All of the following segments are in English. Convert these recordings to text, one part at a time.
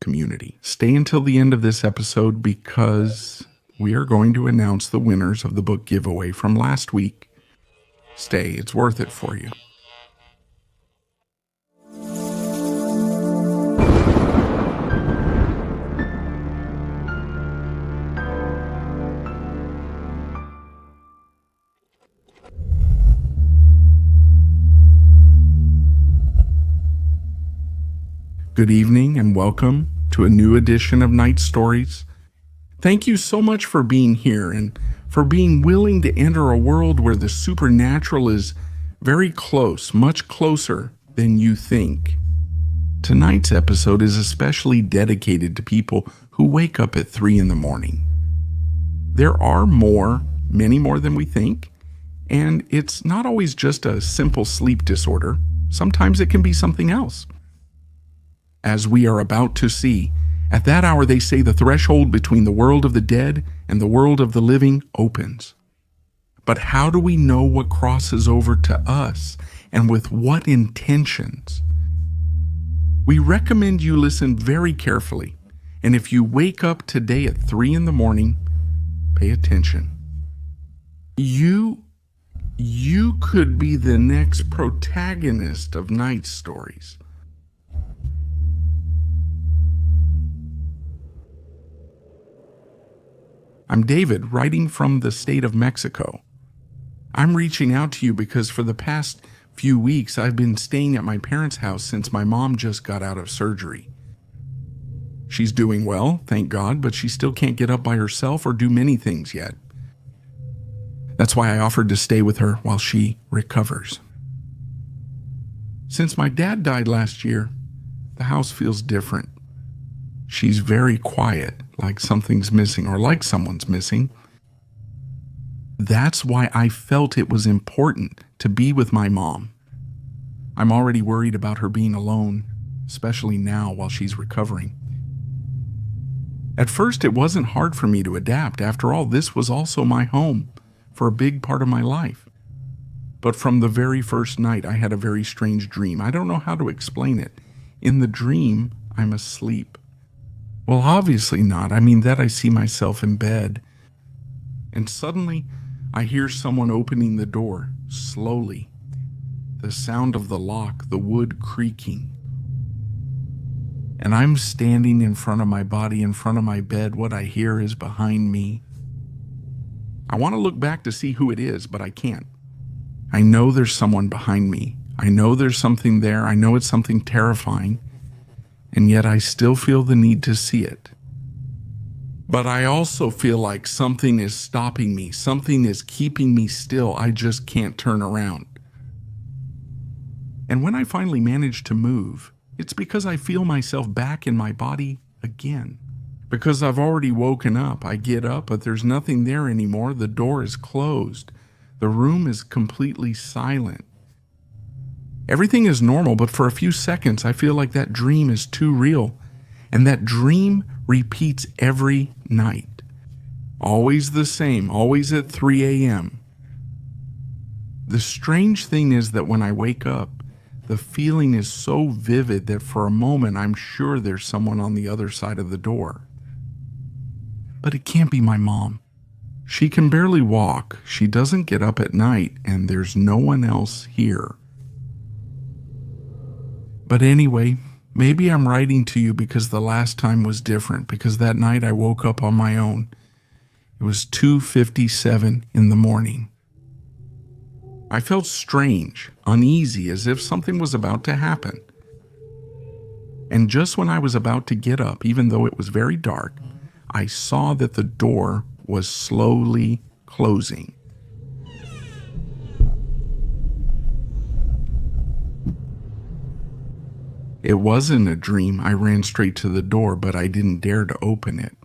community. Stay until the end of this episode because we are going to announce the winners of the book giveaway from last week. Stay, it's worth it for you. Good evening and welcome to a new edition of Night Stories. Thank you so much for being here and for being willing to enter a world where the supernatural is very close, much closer than you think. Tonight's episode is especially dedicated to people who wake up at 3 in the morning. There are many more than we think, and it's not always just a simple sleep disorder. Sometimes it can be something else. As we are about to see, at that hour they say the threshold between the world of the dead and the world of the living opens. But how do we know what crosses over to us and with what intentions? We recommend you listen very carefully, and if you wake up today at 3 in the morning, pay attention. You could be the next protagonist of Night Stories. I'm David, writing from the state of Mexico. I'm reaching out to you because for the past few weeks I've been staying at my parents' house since my mom just got out of surgery. She's doing well, thank God, but she still can't get up by herself or do many things yet. That's why I offered to stay with her while she recovers. Since my dad died last year, the house feels different. She's very quiet, like something's missing or like someone's missing. That's why I felt it was important to be with my mom. I'm already worried about her being alone, especially now while she's recovering. At first, it wasn't hard for me to adapt. After all, this was also my home for a big part of my life. But from the very first night, I had a very strange dream. I don't know how to explain it. In the dream, I'm asleep. Well, obviously not. I mean that I see myself in bed. And suddenly, I hear someone opening the door, slowly. The sound of the lock, the wood creaking. And I'm standing in front of my body, in front of my bed. What I hear is behind me. I want to look back to see who it is, but I can't. I know there's someone behind me. I know there's something there. I know it's something terrifying. And yet I still feel the need to see it. But I also feel like something is stopping me. Something is keeping me still. I just can't turn around. And when I finally manage to move, it's because I feel myself back in my body again. Because I've already woken up. I get up, but there's nothing there anymore. The door is closed. The room is completely silent. Everything is normal, but for a few seconds, I feel like that dream is too real. And that dream repeats every night. Always the same, always at 3 a.m. The strange thing is that when I wake up, the feeling is so vivid that for a moment, I'm sure there's someone on the other side of the door. But it can't be my mom. She can barely walk, she doesn't get up at night, and there's no one else here. But anyway, maybe I'm writing to you because the last time was different, because that night I woke up on my own. It was 2:57 in the morning. I felt strange, uneasy, as if something was about to happen. And just when I was about to get up, even though it was very dark, I saw that the door was slowly closing. It wasn't a dream. I ran straight to the door, but I didn't dare to open it.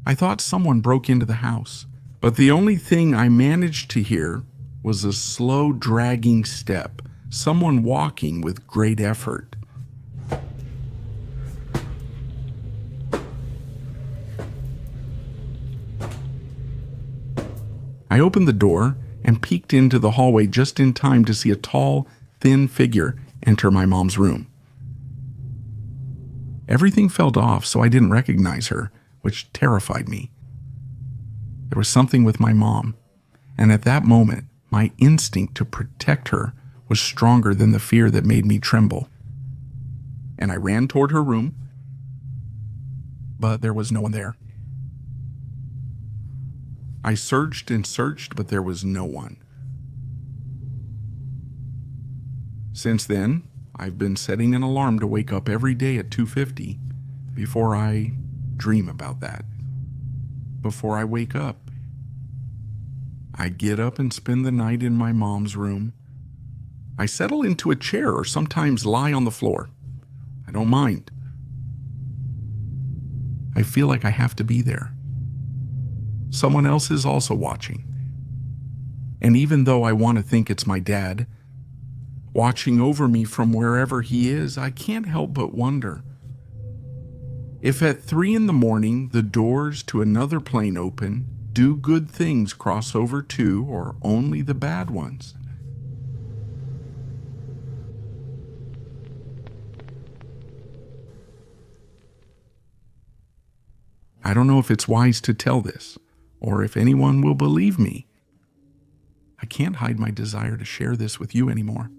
I thought someone broke into the house, but the only thing I managed to hear was a slow dragging step, someone walking with great effort. I opened the door and peeked into the hallway just in time to see a tall, thin figure enter my mom's room. Everything felt off, so I didn't recognize her, which terrified me. There was something with my mom, and at that moment, my instinct to protect her was stronger than the fear that made me tremble. And I ran toward her room, but there was no one there. I searched and searched, but there was no one. Since then, I've been setting an alarm to wake up every day at 2:50 before I dream about that. Before I wake up, I get up and spend the night in my mom's room. I settle into a chair or sometimes lie on the floor. I don't mind. I feel like I have to be there. Someone else is also watching. And even though I want to think it's my dad, watching over me from wherever he is, I can't help but wonder if at 3 a.m. the doors to another plane open, do good things cross over too, or only the bad ones? I don't know if it's wise to tell this, or if anyone will believe me. I can't hide my desire to share this with you anymore.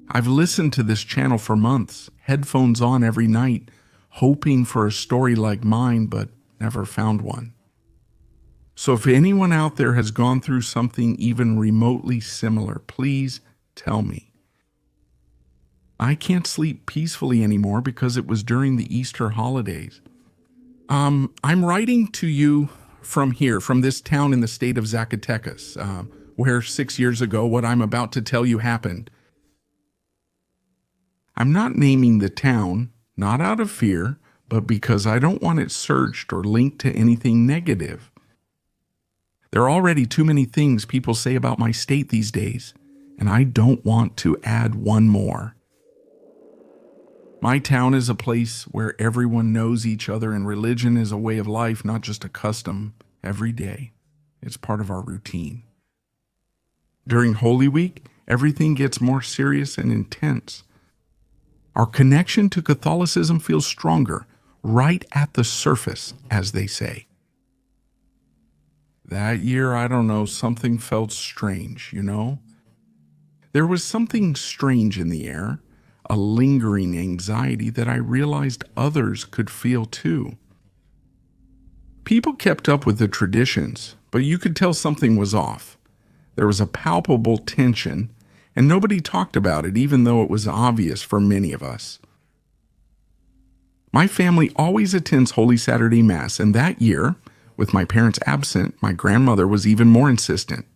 I've listened to this channel for months, headphones on every night, hoping for a story like mine, but never found one. So if anyone out there has gone through something even remotely similar, please tell me. I can't sleep peacefully anymore because it was during the Easter holidays. I'm writing to you from here, from this town in the state of Zacatecas, where 6 years ago what I'm about to tell you happened. I'm not naming the town, not out of fear, but because I don't want it searched or linked to anything negative. There are already too many things people say about my state these days, and I don't want to add one more. My town is a place where everyone knows each other, and religion is a way of life, not just a custom, every day. It's part of our routine. During Holy Week, everything gets more serious and intense. Our connection to Catholicism feels stronger, right at the surface, as they say. That year, I don't know, something felt strange, you know? There was something strange in the air, a lingering anxiety that I realized others could feel too. People kept up with the traditions, but you could tell something was off. There was a palpable tension, and nobody talked about it, even though it was obvious for many of us. My family always attends Holy Saturday Mass, and that year, with my parents absent, my grandmother was even more insistent.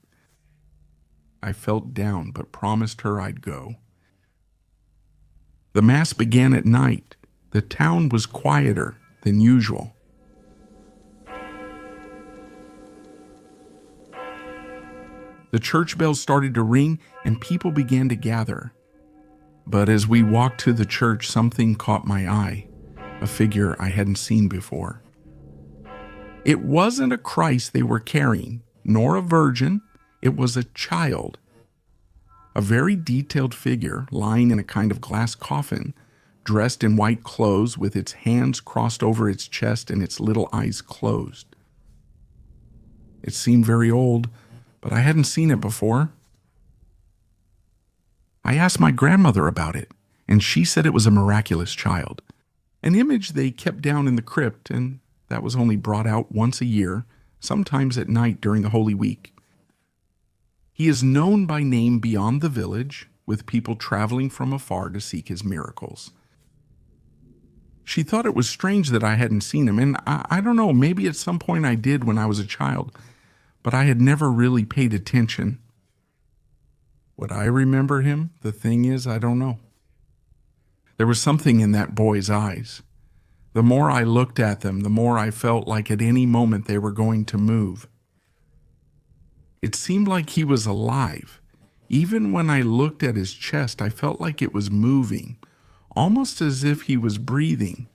I felt down, but promised her I'd go. The Mass began at night. The town was quieter than usual. The church bells started to ring and people began to gather. But as we walked to the church, something caught my eye, a figure I hadn't seen before. It wasn't a Christ they were carrying, nor a virgin. It was a child. A very detailed figure lying in a kind of glass coffin, dressed in white clothes with its hands crossed over its chest and its little eyes closed. It seemed very old, but I hadn't seen it before. I asked my grandmother about it, and she said it was a miraculous child, an image they kept down in the crypt, and that was only brought out once a year, sometimes at night during the Holy Week. He is known by name beyond the village, with people traveling from afar to seek his miracles. She thought it was strange that I hadn't seen him, and I don't know, maybe at some point I did when I was a child, but I had never really paid attention. Would I remember him? The thing is, I don't know. There was something in that boy's eyes. The more I looked at them, the more I felt like at any moment they were going to move. It seemed like he was alive. Even when I looked at his chest, I felt like it was moving, almost as if he was breathing.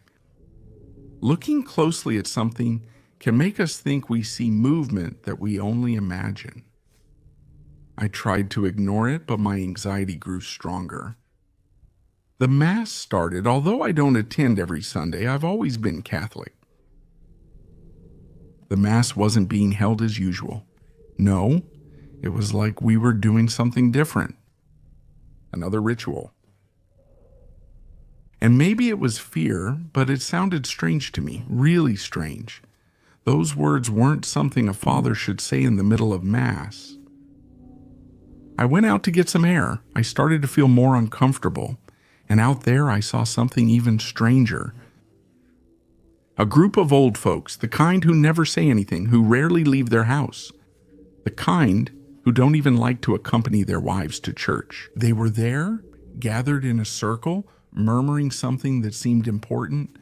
Looking closely at something can make us think we see movement that we only imagine. I tried to ignore it, but my anxiety grew stronger. The Mass started. Although I don't attend every Sunday, I've always been Catholic. The Mass wasn't being held as usual. No, it was like we were doing something different. Another ritual. And maybe it was fear, but it sounded strange to me, really strange. Those words weren't something a father should say in the middle of Mass. I went out to get some air. I started to feel more uncomfortable, and out there I saw something even stranger. A group of old folks, the kind who never say anything, who rarely leave their house, the kind who don't even like to accompany their wives to church. They were there, gathered in a circle, murmuring something that seemed important.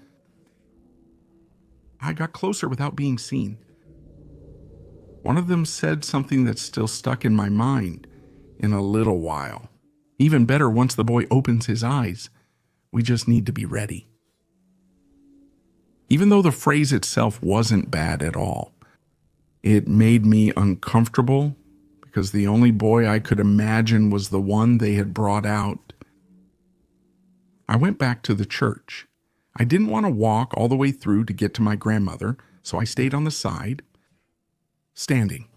I got closer without being seen. One of them said something that's still stuck in my mind. In a little while. Even better, once the boy opens his eyes. We just need to be ready. Even though the phrase itself wasn't bad at all, it made me uncomfortable because the only boy I could imagine was the one they had brought out. I went back to the church. I didn't want to walk all the way through to get to my grandmother, so I stayed on the side, standing.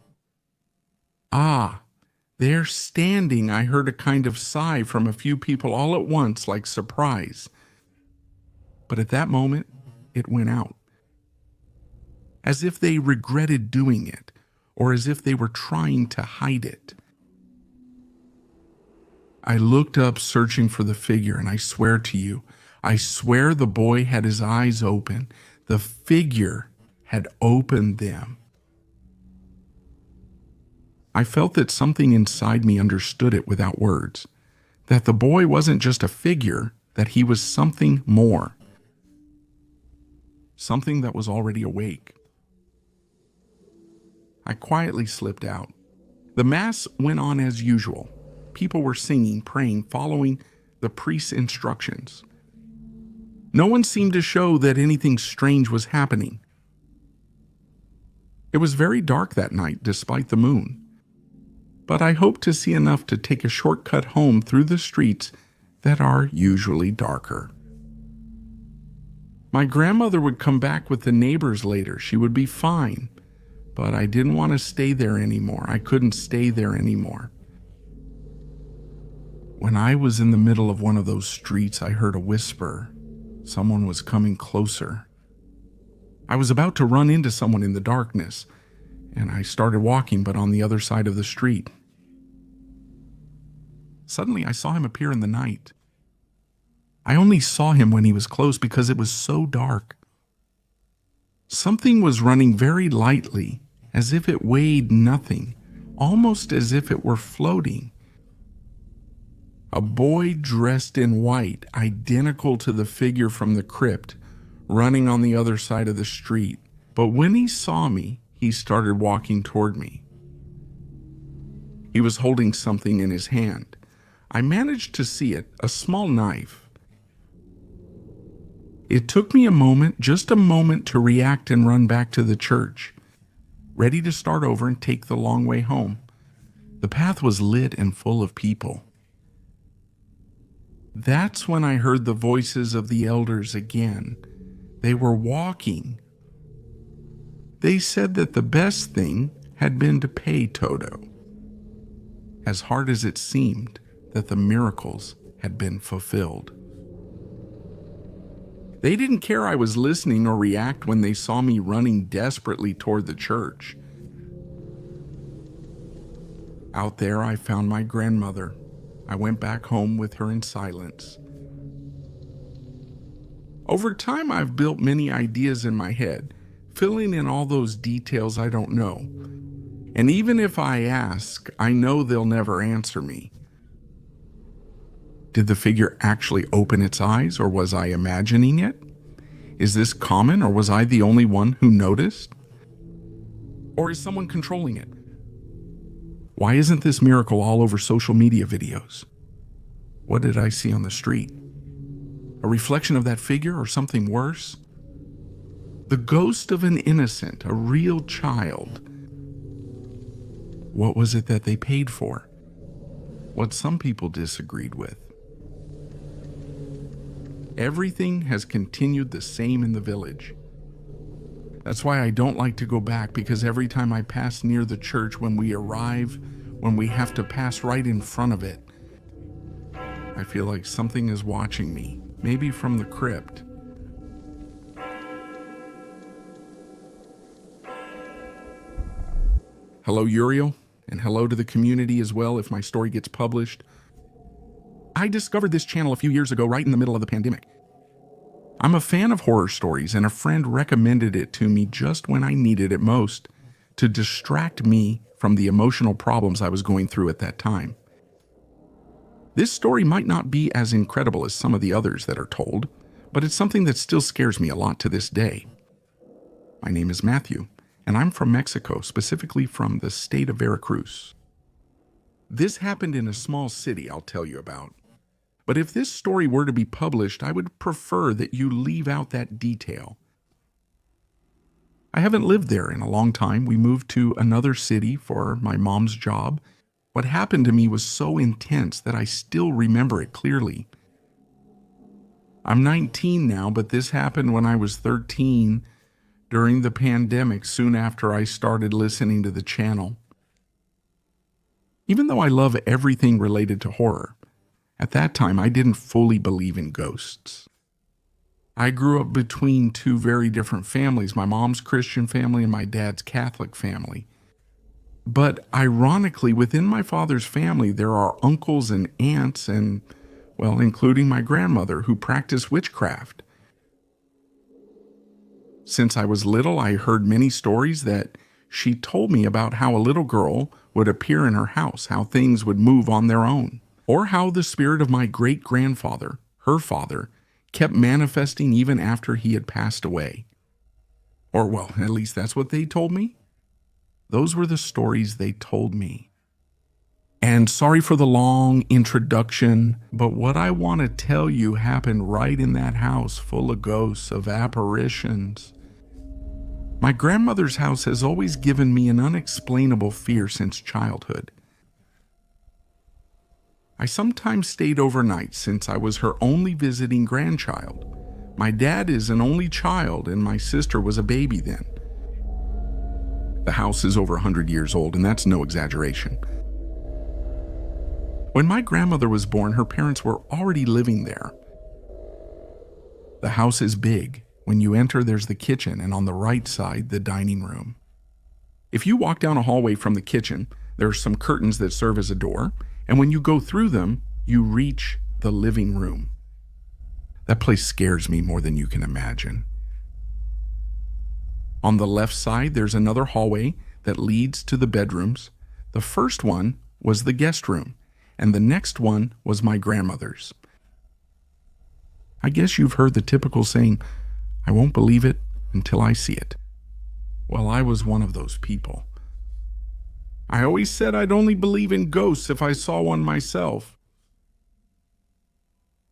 There standing, I heard a kind of sigh from a few people all at once, like surprise. But at that moment, it went out. As if they regretted doing it, or as if they were trying to hide it. I looked up searching for the figure, and I swear to you, I swear the boy had his eyes open. The figure had opened them. I felt that something inside me understood it without words, that the boy wasn't just a figure, that he was something more, something that was already awake. I quietly slipped out. The Mass went on as usual. People were singing, praying, following the priest's instructions. No one seemed to show that anything strange was happening. It was very dark that night, despite the moon. But I hoped to see enough to take a shortcut home through the streets that are usually darker. My grandmother would come back with the neighbors later. She would be fine. But I didn't want to stay there anymore. I couldn't stay there anymore. When I was in the middle of one of those streets, I heard a whisper. Someone was coming closer. I was about to run into someone in the darkness, and I started walking, but on the other side of the street. Suddenly, I saw him appear in the night. I only saw him when he was close because it was so dark. Something was running very lightly, as if it weighed nothing, almost as if it were floating. A boy dressed in white, identical to the figure from the crypt, running on the other side of the street. But when he saw me, he started walking toward me. He was holding something in his hand. I managed to see it, a small knife. It took me a moment, just a moment, to react and run back to the church, ready to start over and take the long way home. The path was lit and full of people. That's when I heard the voices of the elders again. They were walking. They said that the best thing had been to pay Toto, as hard as it seemed that the miracles had been fulfilled. They didn't care I was listening or react when they saw me running desperately toward the church. Out there, I found my grandmother. I went back home with her in silence. Over time, I've built many ideas in my head, filling in all those details I don't know. And even if I ask, I know they'll never answer me. Did the figure actually open its eyes, or was I imagining it? Is this common, or was I the only one who noticed? Or is someone controlling it? Why isn't this miracle all over social media videos? What did I see on the street? A reflection of that figure, or something worse? The ghost of an innocent, a real child. What was it that they paid for? What some people disagreed with. Everything has continued the same in the village. That's why I don't like to go back, because every time I pass near the church when we arrive, when we have to pass right in front of it, I feel like something is watching me, maybe from the crypt. Hello, Uriel, and hello to the community as well if my story gets published. I discovered this channel a few years ago, right in the middle of the pandemic. I'm a fan of horror stories, and a friend recommended it to me just when I needed it most, to distract me from the emotional problems I was going through at that time. This story might not be as incredible as some of the others that are told, but it's something that still scares me a lot to this day. My name is Matthew, and I'm from Mexico, specifically from the state of Veracruz. This happened in a small city I'll tell you about. But if this story were to be published, I would prefer that you leave out that detail. I haven't lived there in a long time. We moved to another city for my mom's job. What happened to me was so intense that I still remember it clearly. I'm 19 now, but this happened when I was 13 during the pandemic, soon after I started listening to the channel. Even though I love everything related to horror, at that time I didn't fully believe in ghosts. I grew up between two very different families, my mom's Christian family and my dad's Catholic family. But ironically, within my father's family, there are uncles and aunts and, well, including my grandmother, who practice witchcraft. Since I was little, I heard many stories that she told me about how a little girl would appear in her house, how things would move on their own, or how the spirit of my great-grandfather, her father, kept manifesting even after he had passed away. Or, well, at least that's what they told me. Those were the stories they told me. And sorry for the long introduction, but what I want to tell you happened right in that house full of ghosts, of apparitions. My grandmother's house has always given me an unexplainable fear since childhood. I sometimes stayed overnight since I was her only visiting grandchild. My dad is an only child and my sister was a baby then. The house is over 100 years old, and that's no exaggeration. When my grandmother was born, her parents were already living there. The house is big. When you enter, there's the kitchen, and on the right side, the dining room. If you walk down a hallway from the kitchen, there are some curtains that serve as a door, and when you go through them, you reach the living room. That place scares me more than you can imagine. On the left side, there's another hallway that leads to the bedrooms. The first one was the guest room, and the next one was my grandmother's. I guess you've heard the typical saying, "I won't believe it until I see it." Well, I was one of those people. I always said I'd only believe in ghosts if I saw one myself.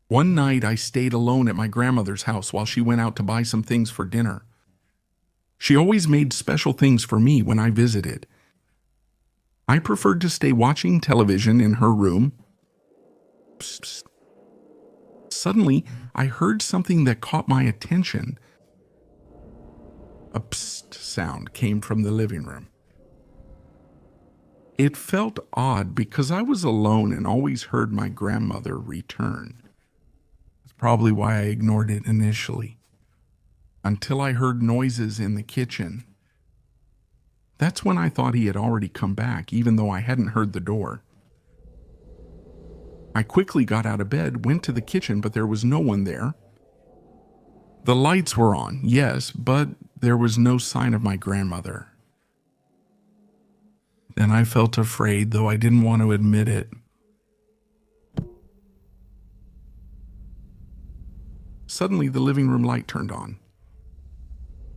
One night I stayed alone at my grandmother's house while she went out to buy some things for dinner. She always made special things for me when I visited. I preferred to stay watching television in her room. Psst, psst. Suddenly, I heard something that caught my attention. A psst sound came from the living room. It felt odd because I was alone and always heard my grandmother return. That's probably why I ignored it initially, until I heard noises in the kitchen. That's when I thought he had already come back, even though I hadn't heard the door. I quickly got out of bed, went to the kitchen, but there was no one there. The lights were on, yes, but there was no sign of my grandmother. Then I felt afraid, though I didn't want to admit it. Suddenly, the living room light turned on.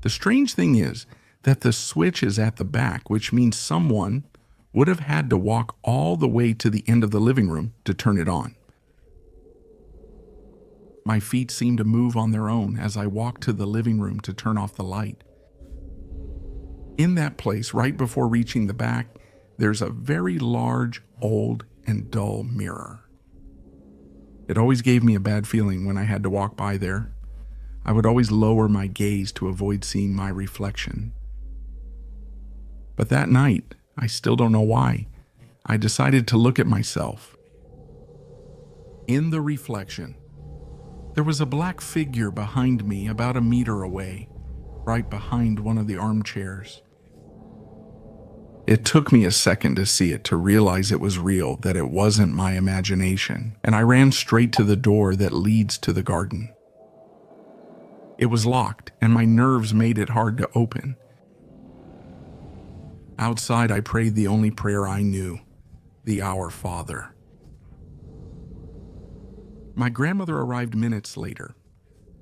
The strange thing is that the switch is at the back, which means someone would have had to walk all the way to the end of the living room to turn it on. My feet seemed to move on their own as I walked to the living room to turn off the light. In that place, right before reaching the back, there's a very large, old, and dull mirror. It always gave me a bad feeling when I had to walk by there. I would always lower my gaze to avoid seeing my reflection. But that night, I still don't know why, I decided to look at myself. In the reflection, there was a black figure behind me about a meter away, right behind one of the armchairs. It took me a second to see it, to realize it was real, that it wasn't my imagination, and I ran straight to the door that leads to the garden. It was locked, and my nerves made it hard to open. Outside, I prayed the only prayer I knew, the Our Father. My grandmother arrived minutes later.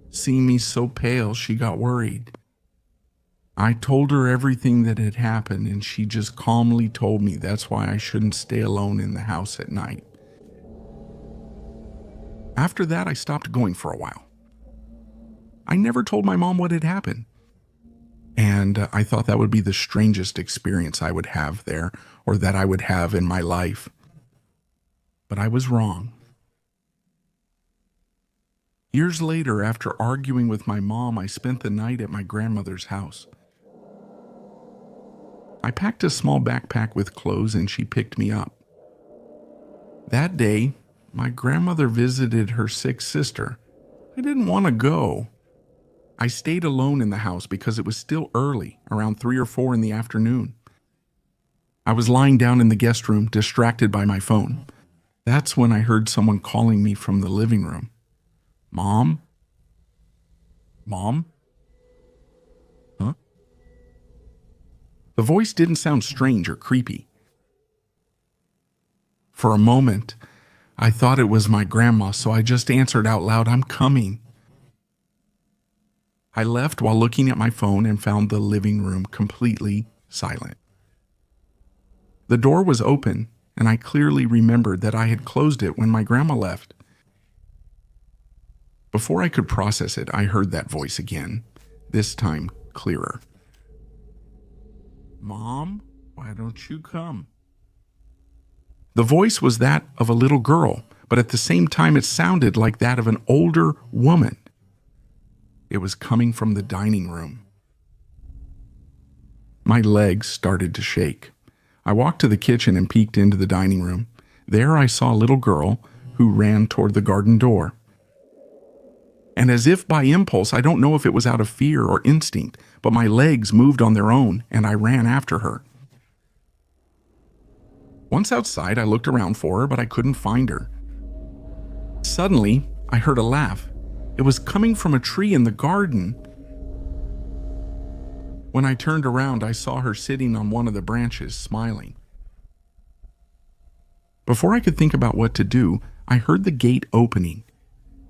Seeing me so pale, she got worried. I told her everything that had happened, and she just calmly told me that's why I shouldn't stay alone in the house at night. After that, I stopped going for a while. I never told my mom what had happened, and I thought that would be the strangest experience I would have there, or that I would have in my life. But I was wrong. Years later, after arguing with my mom, I spent the night at my grandmother's house. I packed a small backpack with clothes and she picked me up. That day, my grandmother visited her sick sister. I didn't want to go. I stayed alone in the house because it was still early, around 3 or 4 in the afternoon. I was lying down in the guest room, distracted by my phone. That's when I heard someone calling me from the living room. Mom? Mom? Huh? The voice didn't sound strange or creepy. For a moment, I thought it was my grandma, so I just answered out loud, "I'm coming." I left while looking at my phone and found the living room completely silent. The door was open, and I clearly remembered that I had closed it when my grandma left. Before I could process it, I heard that voice again, this time clearer. "Mom, why don't you come?" The voice was that of a little girl, but at the same time it sounded like that of an older woman. It was coming from the dining room. My legs started to shake. I walked to the kitchen and peeked into the dining room. There I saw a little girl who ran toward the garden door. And as if by impulse, I don't know if it was out of fear or instinct, but my legs moved on their own and I ran after her. Once outside, I looked around for her, but I couldn't find her. Suddenly, I heard a laugh. It was coming from a tree in the garden. When I turned around, I saw her sitting on one of the branches, smiling. Before I could think about what to do, I heard the gate opening.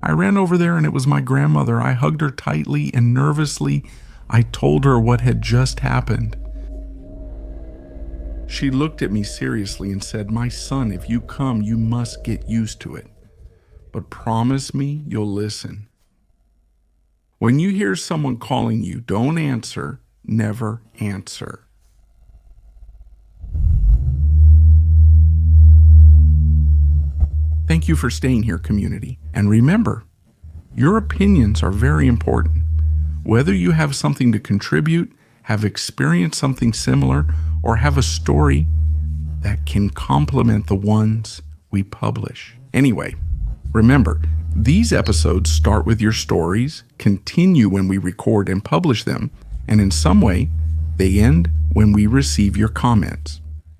I ran over there and it was my grandmother. I hugged her tightly and nervously, I told her what had just happened. She looked at me seriously and said, "My son, if you come, you must get used to it. But promise me you'll listen. When you hear someone calling you, don't answer, never answer." Thank you for staying here, community. And remember, your opinions are very important. Whether you have something to contribute, have experienced something similar, or have a story that can complement the ones we publish. Anyway, remember, these episodes start with your stories, continue when we record and publish them, and in some way, they end when we receive your comments.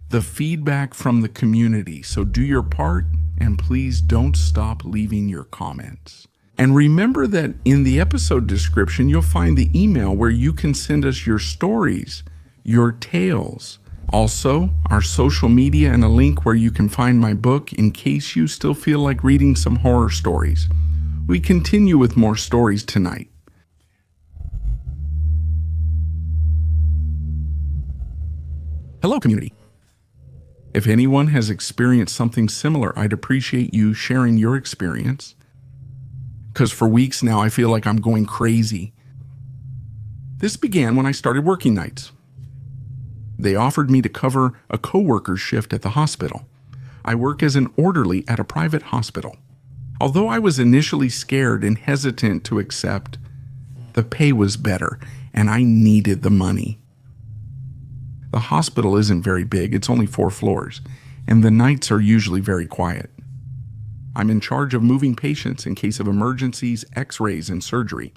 The feedback from the community, so do your part, and please don't stop leaving your comments. And remember that in the episode description, you'll find the email where you can send us your stories, your tales. Also, our social media and a link where you can find my book in case you still feel like reading some horror stories. We continue with more stories tonight. Hello, community. If anyone has experienced something similar, I'd appreciate you sharing your experience. Because for weeks now, I feel like I'm going crazy. This began when I started working nights. They offered me to cover a coworker's shift at the hospital. I work as an orderly at a private hospital. Although I was initially scared and hesitant to accept, the pay was better, and I needed the money. The hospital isn't very big, it's only 4 floors, and the nights are usually very quiet. I'm in charge of moving patients in case of emergencies, x-rays, and surgery.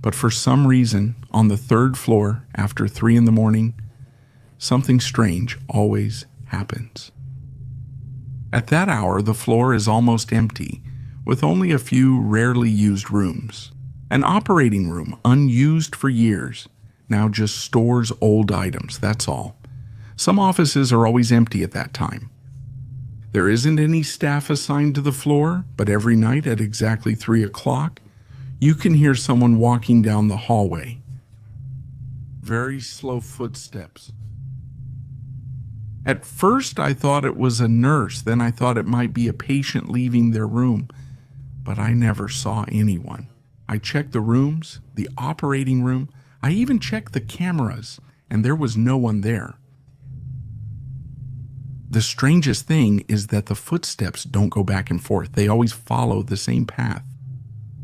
But for some reason, on the 3rd floor, after 3 in the morning, something strange always happens. At that hour, the floor is almost empty, with only a few rarely used rooms. An operating room, unused for years, now just stores old items, that's all. Some offices are always empty at that time. There isn't any staff assigned to the floor, but every night at exactly 3 o'clock, you can hear someone walking down the hallway. Very slow footsteps. At first, I thought it was a nurse, then I thought it might be a patient leaving their room, but I never saw anyone. I checked the rooms, the operating room, I even checked the cameras, and there was no one there. The strangest thing is that the footsteps don't go back and forth. They always follow the same path,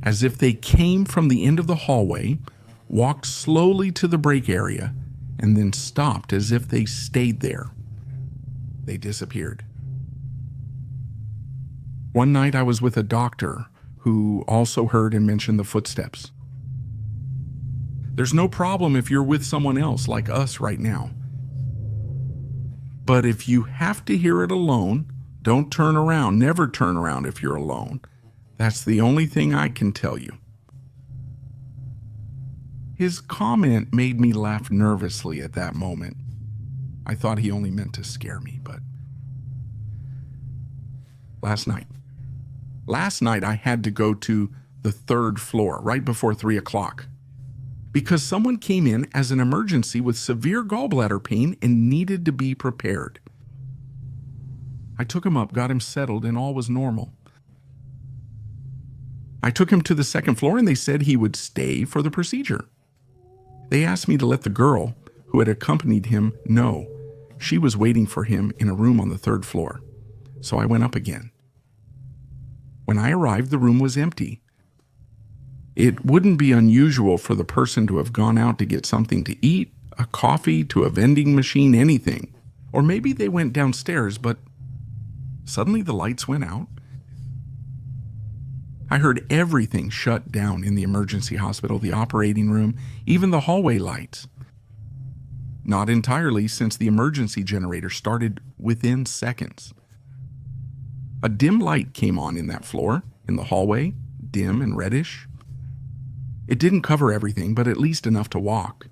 as if they came from the end of the hallway, walked slowly to the break area, and then stopped as if they stayed there. They disappeared. One night I was with a doctor who also heard and mentioned the footsteps. There's no problem if you're with someone else like us right now. But if you have to hear it alone, don't turn around. Never turn around if you're alone. That's the only thing I can tell you. His comment made me laugh nervously at that moment. I thought he only meant to scare me, but... Last night I had to go to the 3rd floor right before 3 o'clock because someone came in as an emergency with severe gallbladder pain and needed to be prepared. I took him up, got him settled, and all was normal. I took him to the 2nd floor and they said he would stay for the procedure. They asked me to let the girl who had accompanied him know. She was waiting for him in a room on the 3rd floor. So I went up again. When I arrived, the room was empty. It wouldn't be unusual for the person to have gone out to get something to eat, a coffee, to a vending machine, anything. Or maybe they went downstairs, but suddenly the lights went out. I heard everything shut down in the emergency hospital, the operating room, even the hallway lights. Not entirely, since the emergency generator started within seconds. A dim light came on in that floor, in the hallway, dim and reddish. It didn't cover everything, but at least enough to walk.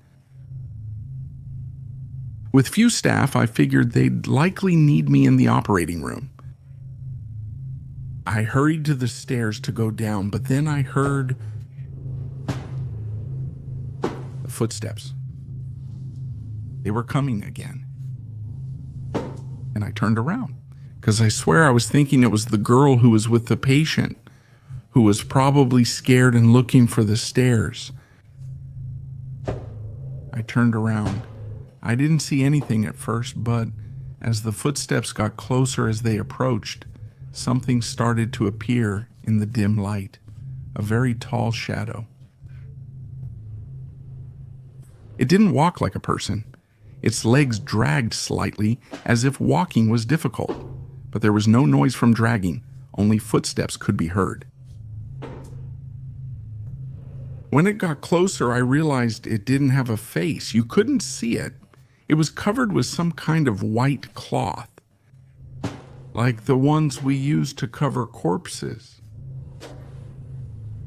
With few staff, I figured they'd likely need me in the operating room. I hurried to the stairs to go down, but then I heard the footsteps. They were coming again. And I turned around, because I swear I was thinking it was the girl who was with the patient, who was probably scared and looking for the stairs. I turned around. I didn't see anything at first, but as the footsteps got closer as they approached, something started to appear in the dim light, a very tall shadow. It didn't walk like a person. Its legs dragged slightly, as if walking was difficult, but there was no noise from dragging, only footsteps could be heard. When it got closer, I realized it didn't have a face. You couldn't see it. It was covered with some kind of white cloth, like the ones we use to cover corpses.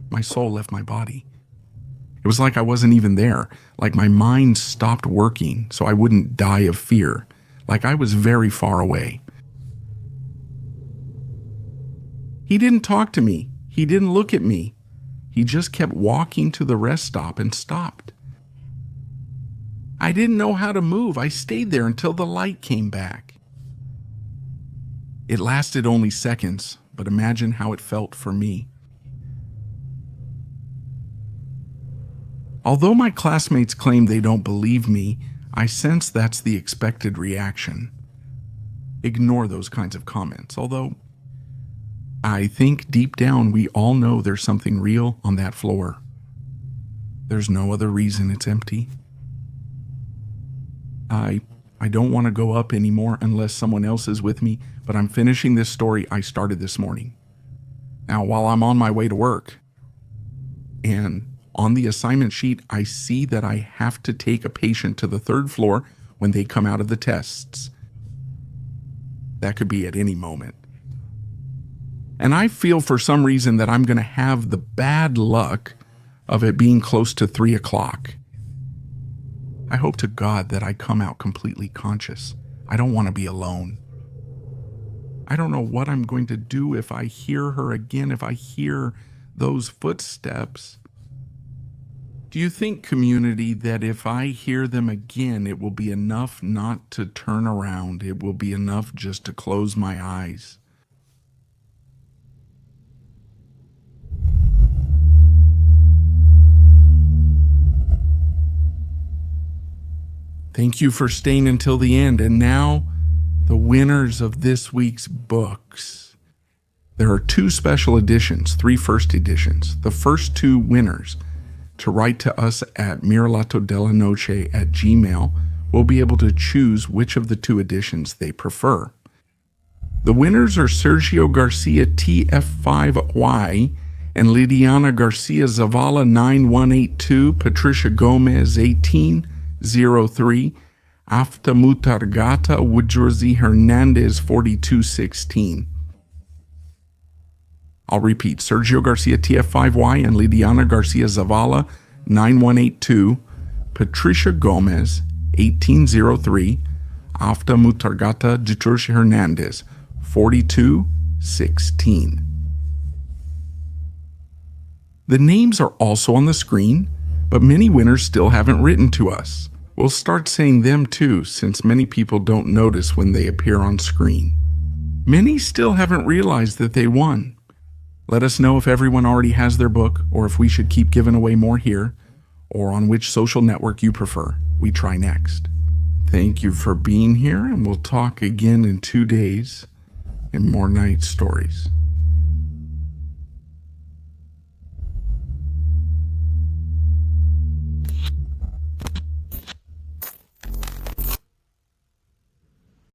My soul left my body. It was like I wasn't even there, like my mind stopped working so I wouldn't die of fear, like I was very far away. He didn't talk to me. He didn't look at me. He just kept walking to the rest stop and stopped. I didn't know how to move. I stayed there until the light came back. It lasted only seconds, but imagine how it felt for me. Although my classmates claim they don't believe me, I sense that's the expected reaction. Ignore those kinds of comments, although I think deep down we all know there's something real on that floor. There's no other reason it's empty. I don't want to go up anymore unless someone else is with me, but I'm finishing this story I started this morning. Now, while I'm on my way to work, and on the assignment sheet, I see that I have to take a patient to the 3rd floor when they come out of the tests. That could be at any moment. And I feel for some reason that I'm going to have the bad luck of it being close to 3 o'clock. I hope to God that I come out completely conscious. I don't want to be alone. I don't know what I'm going to do if I hear her again, if I hear those footsteps. Do you think, community, that if I hear them again, it will be enough not to turn around? It will be enough just to close my eyes? Thank you for staying until the end. And now, the winners of this week's books. There are 2 special editions, 3 first editions. The first 2 winners to write to us at miralatodelanoche@gmail will be able to choose which of the 2 editions they prefer. The winners are Sergio Garcia TF5Y and Lidiana Garcia Zavala 9182, Patricia Gomez 1803, Afta Mutargata Woodjorzy Hernandez 4216. I'll repeat, Sergio Garcia TF5Y and Lidiana Garcia Zavala 9182, Patricia Gomez 1803, Afta Mutargata Woodjorzy Hernandez 4216. The names are also on the screen, but many winners still haven't written to us. We'll start saying them too, since many people don't notice when they appear on screen. Many still haven't realized that they won. Let us know if everyone already has their book, or if we should keep giving away more here, or on which social network you prefer we try next. Thank you for being here, and we'll talk again in 2 days in more night stories.